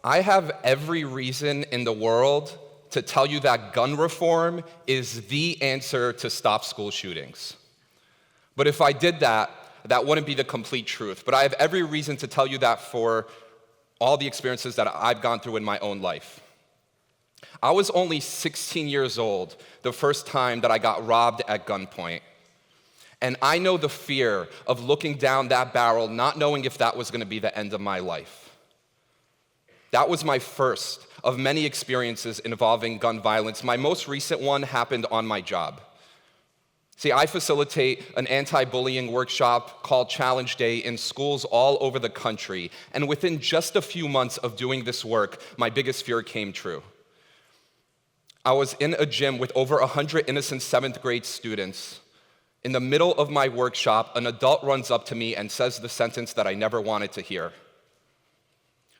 I have every reason in the world to tell you that gun reform is the answer to stop school shootings. But if I did that, that wouldn't be the complete truth. But I have every reason to tell you that for all the experiences that I've gone through in my own life. I was only 16 years old the first time that I got robbed at gunpoint. And I know the fear of looking down that barrel, not knowing if that was going to be the end of my life. That was my first of many experiences involving gun violence. My most recent one happened on my job. See, I facilitate an anti-bullying workshop called Challenge Day in schools all over the country. And within just a few months of doing this work, my biggest fear came true. I was in a gym with over 100 innocent 7th grade students. In the middle of my workshop, an adult runs up to me and says the sentence that I never wanted to hear.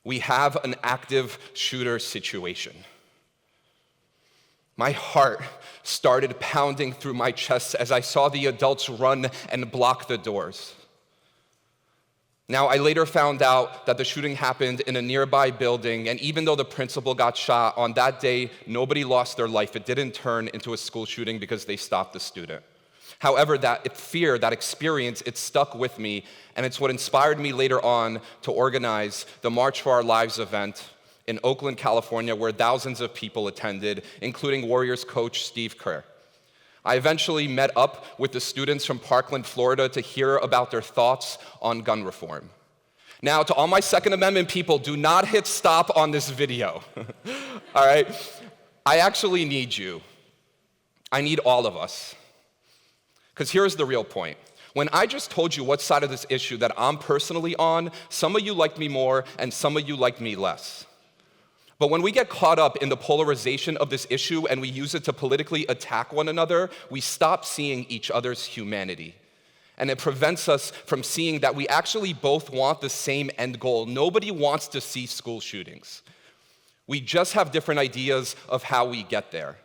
We have an active shooter situation. My heart started pounding through my chest as I saw the adults run and block the doors. Now, I later found out that the shooting happened in a nearby building, and even though the principal got shot, on that day, nobody lost their life. It didn't turn into a school shooting because they stopped the student. However, that fear, that experience, it stuck with me, and it's what inspired me later on to organize the March for Our Lives event in Oakland, California, where thousands of people attended, including Warriors coach Steve Kerr. I eventually met up with the students from Parkland, Florida, to hear about their thoughts on gun reform. Now, to all my Second Amendment people, do not hit stop on this video, all right? I actually need you. I need all of us. Because here's the real point. When I just told you what side of this issue that I'm personally on, some of you liked me more and some of you liked me less. But when we get caught up in the polarization of this issue and we use it to politically attack one another, we stop seeing each other's humanity. And it prevents us from seeing that we actually both want the same end goal. Nobody wants to see school shootings. We just have different ideas of how we get there.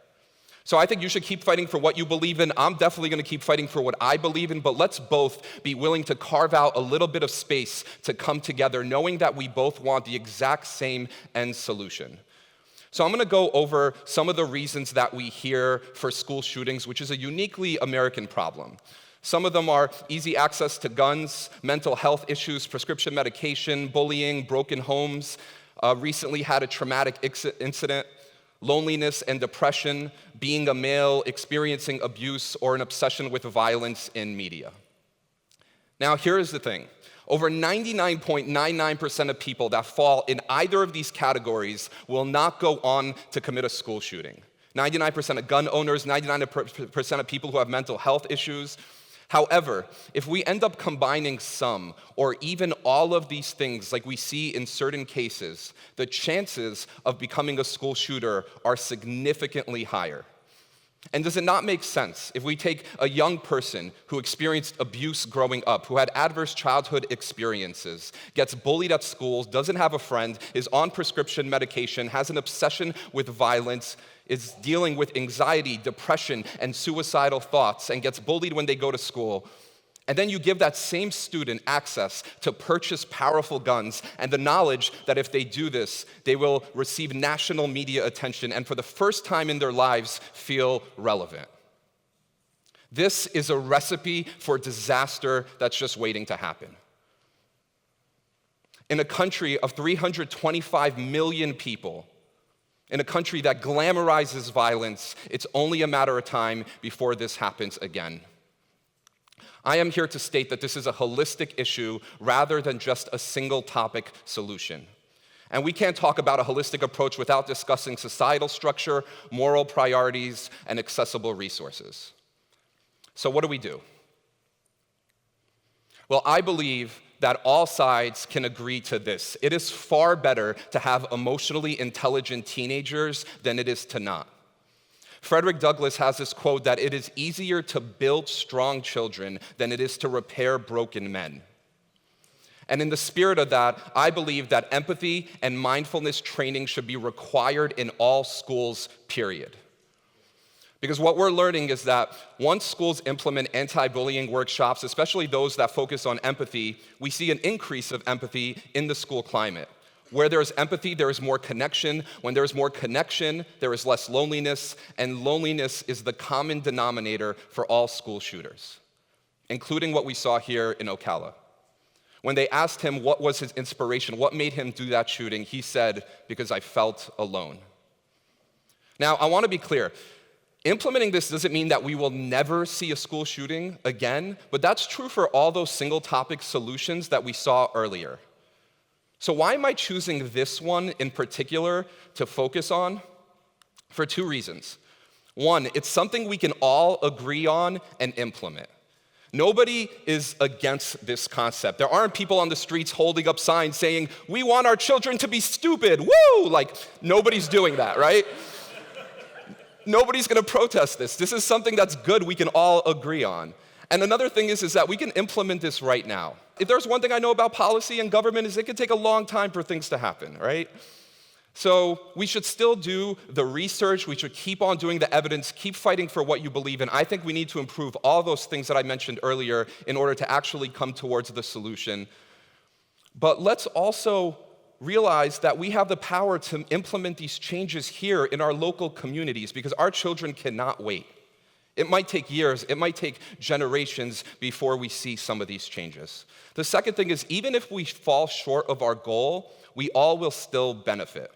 So I think you should keep fighting for what you believe in. I'm definitely going to keep fighting for what I believe in, but let's both be willing to carve out a little bit of space to come together, knowing that we both want the exact same end solution. So I'm going to go over some of the reasons that we hear for school shootings, which is a uniquely American problem. Some of them are easy access to guns, mental health issues, prescription medication, bullying, broken homes, recently had a traumatic incident, loneliness and depression, being a male, experiencing abuse, or an obsession with violence in media. Now, here is the thing. Over 99.99% of people that fall in either of these categories will not go on to commit a school shooting. 99% of gun owners, 99% of people who have mental health issues. However, if we end up combining some or even all of these things like we see in certain cases, the chances of becoming a school shooter are significantly higher. And does it not make sense if we take a young person who experienced abuse growing up, who had adverse childhood experiences, gets bullied at schools, doesn't have a friend, is on prescription medication, has an obsession with violence, is dealing with anxiety, depression, and suicidal thoughts, and gets bullied when they go to school, and then you give that same student access to purchase powerful guns and the knowledge that if they do this, they will receive national media attention and for the first time in their lives feel relevant. This is a recipe for disaster that's just waiting to happen. In a country of 325 million people, in a country that glamorizes violence, it's only a matter of time before this happens again. I am here to state that this is a holistic issue rather than just a single topic solution. And we can't talk about a holistic approach without discussing societal structure, moral priorities, and accessible resources. So what do we do? Well, I believe that all sides can agree to this. It is far better to have emotionally intelligent teenagers than it is to not. Frederick Douglas has this quote that it is easier to build strong children than it is to repair broken men. And in the spirit of that, I believe that empathy and mindfulness training should be required in all schools, period. Because what we're learning is that once schools implement anti-bullying workshops, especially those that focus on empathy, we see an increase of empathy in the school climate. Where there is empathy, there is more connection. When there is more connection, there is less loneliness, and loneliness is the common denominator for all school shooters, including what we saw here in Ocala. When they asked him what was his inspiration, what made him do that shooting, he said, "Because I felt alone." Now, I want to be clear. Implementing this doesn't mean that we will never see a school shooting again, but that's true for all those single topic solutions that we saw earlier. So why am I choosing this one in particular to focus on? For two reasons. One, it's something we can all agree on and implement. Nobody is against this concept. There aren't people on the streets holding up signs saying, "We want our children to be stupid, woo!" Like, nobody's doing that, right? Nobody's gonna protest this. This is something that's good we can all agree on. And another thing is that we can implement this right now. If there's one thing I know about policy and government is it can take a long time for things to happen, right? So we should still do the research, we should keep on doing the evidence, keep fighting for what you believe in. I think we need to improve all those things that I mentioned earlier in order to actually come towards the solution. But let's also realize that we have the power to implement these changes here in our local communities because our children cannot wait. It might take years, it might take generations before we see some of these changes. The second thing is, even if we fall short of our goal, we all will still benefit.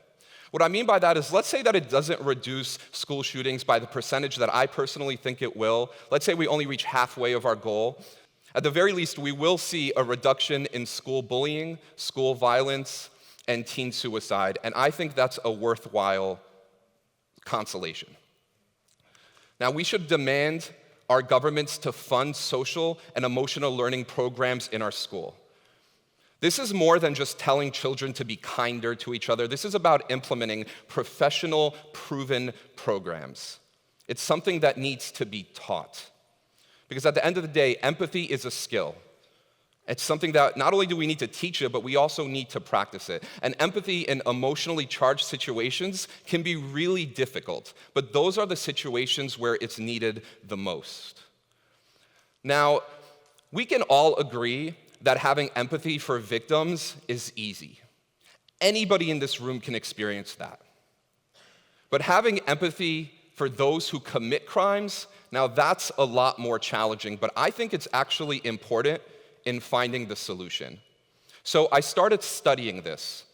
What I mean by that is, let's say that it doesn't reduce school shootings by the percentage that I personally think it will. Let's say we only reach halfway of our goal. At the very least, we will see a reduction in school bullying, school violence, and teen suicide, and I think that's a worthwhile consolation. Now, we should demand our governments to fund social and emotional learning programs in our school. This is more than just telling children to be kinder to each other. This is about implementing professional, proven programs. It's something that needs to be taught. Because at the end of the day, empathy is a skill. It's something that not only do we need to teach it, but we also need to practice it. And empathy in emotionally charged situations can be really difficult, but those are the situations where it's needed the most. Now, we can all agree that having empathy for victims is easy. Anybody in this room can experience that. But having empathy for those who commit crimes, now that's a lot more challenging, but I think it's actually important in finding the solution. So I started studying this.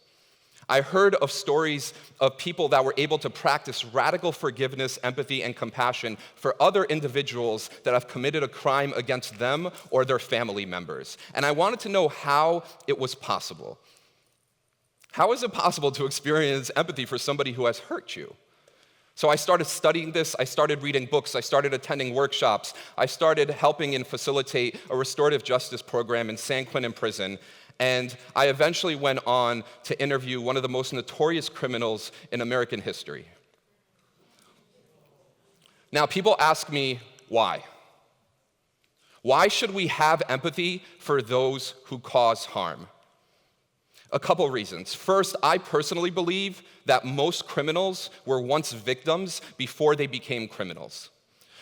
I heard of stories of people that were able to practice radical forgiveness, empathy, and compassion for other individuals that have committed a crime against them or their family members. And I wanted to know how it was possible. How is it possible to experience empathy for somebody who has hurt you? So I started studying this, I started reading books, I started attending workshops, I started helping and facilitate a restorative justice program in San Quentin prison, and I eventually went on to interview one of the most notorious criminals in American history. Now, people ask me, why? Why should we have empathy for those who cause harm? A couple reasons. First, I personally believe that most criminals were once victims before they became criminals.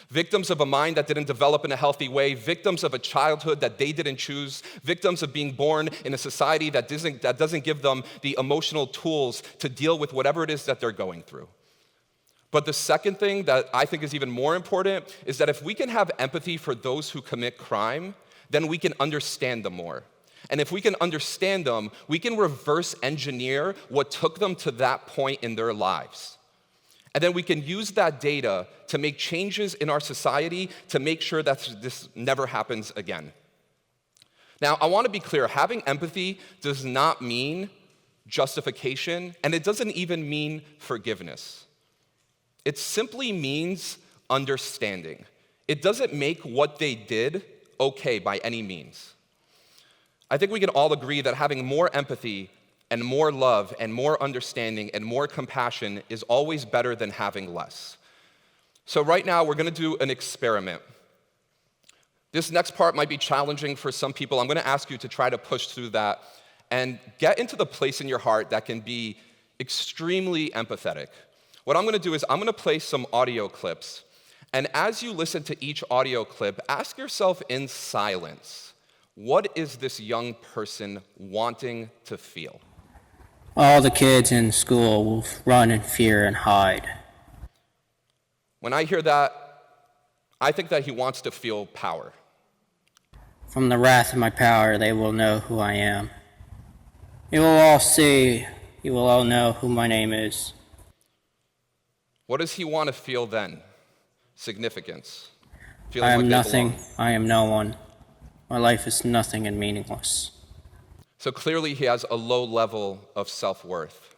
Victims of a mind that didn't develop in a healthy way, victims of a childhood that they didn't choose, victims of being born in a society that doesn't give them the emotional tools to deal with whatever it is that they're going through. But the second thing that I think is even more important is that if we can have empathy for those who commit crime, then we can understand them more. And if we can understand them, we can reverse engineer what took them to that point in their lives. And then we can use that data to make changes in our society to make sure that this never happens again. Now, I want to be clear, having empathy does not mean justification, and it doesn't even mean forgiveness. It simply means understanding. It doesn't make what they did okay by any means. I think we can all agree that having more empathy and more love and more understanding and more compassion is always better than having less. So right now, we're going to do an experiment. This next part might be challenging for some people. I'm going to ask you to try to push through that and get into the place in your heart that can be extremely empathetic. What I'm going to do is I'm going to play some audio clips, And as you listen to each audio clip, ask yourself in silence, what is this young person wanting to feel? All the kids in school will run in fear and hide. When I hear that, I think that he wants to feel power. From the wrath of my power, they will know who I am. You will all see, you will all know who my name is. What does he want to feel then? Significance. I am Feeling like they nothing, belong. I am no one. My life is nothing and meaningless. So clearly he has a low level of self-worth.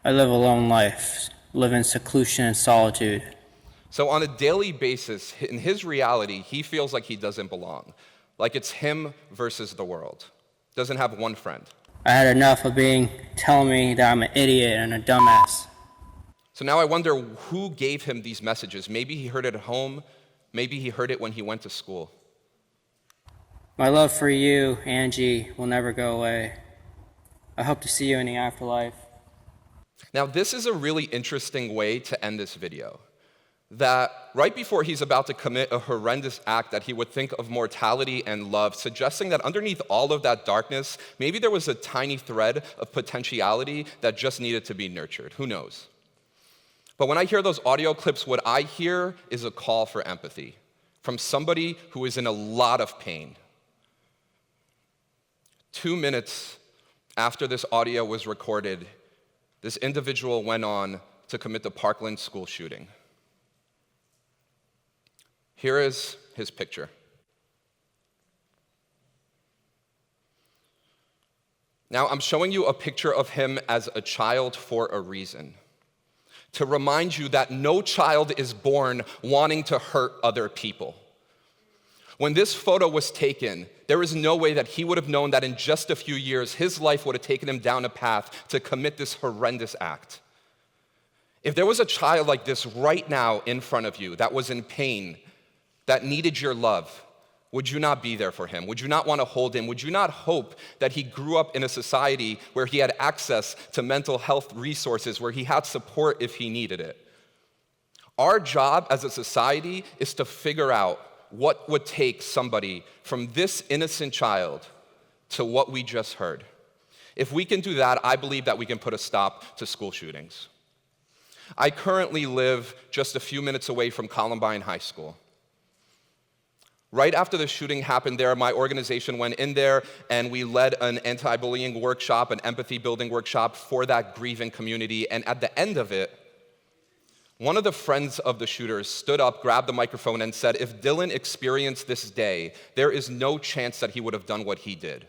I live a lone life, live in seclusion and solitude. So on a daily basis, in his reality, he feels like he doesn't belong. Like it's him versus the world. Doesn't have one friend. I had enough of telling me that I'm an idiot and a dumbass. So now I wonder who gave him these messages. Maybe he heard it at home. Maybe he heard it when he went to school. My love for you, Angie, will never go away. I hope to see you in the afterlife. Now this is a really interesting way to end this video. That right before he's about to commit a horrendous act, that he would think of mortality and love, suggesting that underneath all of that darkness, maybe there was a tiny thread of potentiality that just needed to be nurtured. Who knows? But when I hear those audio clips, what I hear is a call for empathy from somebody who is in a lot of pain. 2 minutes after this audio was recorded, this individual went on to commit the Parkland school shooting. Here is his picture. Now, I'm showing you a picture of him as a child for a reason. To remind you that no child is born wanting to hurt other people. When this photo was taken, there is no way that he would have known that in just a few years, his life would have taken him down a path to commit this horrendous act. If there was a child like this right now in front of you that was in pain, that needed your love, would you not be there for him? Would you not want to hold him? Would you not hope that he grew up in a society where he had access to mental health resources, where he had support if he needed it? Our job as a society is to figure out what would take somebody from this innocent child to what we just heard. If we can do that, I believe that we can put a stop to school shootings. I currently live just a few minutes away from Columbine High School. Right after the shooting happened there, my organization went in there and we led an anti-bullying workshop, an empathy building workshop for that grieving community. And at the end of it, one of the friends of the shooters stood up, grabbed the microphone and said, if Dylan experienced this day, there is no chance that he would have done what he did.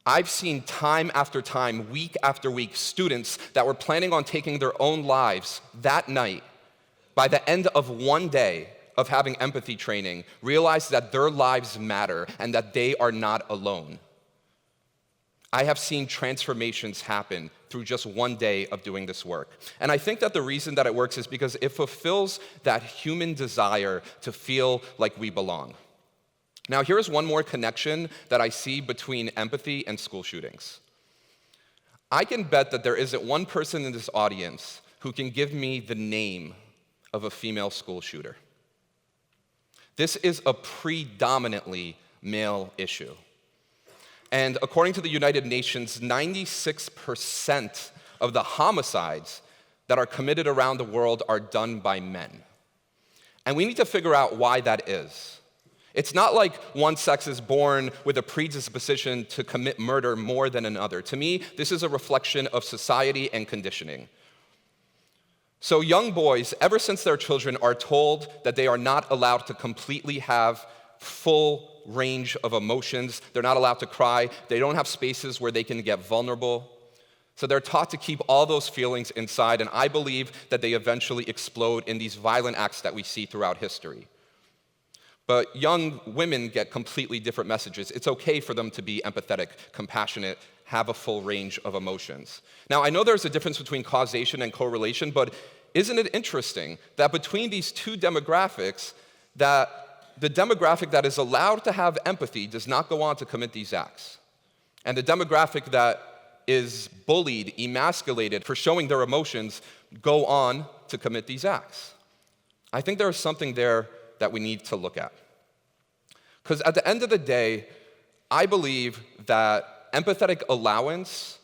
I've seen time after time, week after week, students that were planning on taking their own lives that night, by the end of one day of having empathy training, realize that their lives matter and that they are not alone. I have seen transformations happen through just one day of doing this work. And I think that the reason that it works is because it fulfills that human desire to feel like we belong. Now, here's one more connection that I see between empathy and school shootings. I can bet that there isn't one person in this audience who can give me the name of a female school shooter. This is a predominantly male issue. And according to the United Nations, 96% of the homicides that are committed around the world are done by men. And we need to figure out why that is. It's not like one sex is born with a predisposition to commit murder more than another. To me, this is a reflection of society and conditioning. So young boys, ever since they're children, are told that they are not allowed to completely have full range of emotions. They're not allowed to cry. They don't have spaces where they can get vulnerable. So they're taught to keep all those feelings inside, and I believe that they eventually explode in these violent acts that we see throughout history. But young women get completely different messages. It's okay for them to be empathetic, compassionate, have a full range of emotions. Now, I know there's a difference between causation and correlation, but isn't it interesting that between these two demographics, that the demographic that is allowed to have empathy does not go on to commit these acts, and the demographic that is bullied, emasculated for showing their emotions, go on to commit these acts? I think there is something there that we need to look at. Because at the end of the day, I believe that empathetic allowance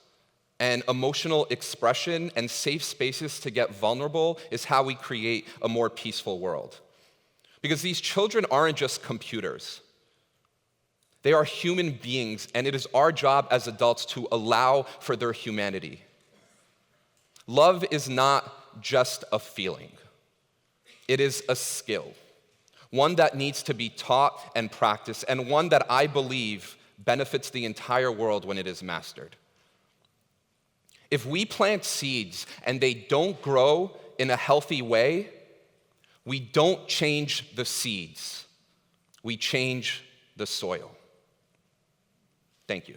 and emotional expression and safe spaces to get vulnerable is how we create a more peaceful world. Because these children aren't just computers. They are human beings, and it is our job as adults to allow for their humanity. Love is not just a feeling. It is a skill, one that needs to be taught and practiced, and one that I believe benefits the entire world when it is mastered. If we plant seeds and they don't grow in a healthy way, we don't change the seeds. We change the soil. Thank you.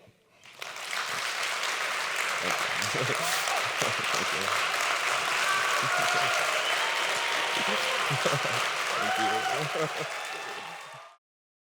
Thank you. Thank you.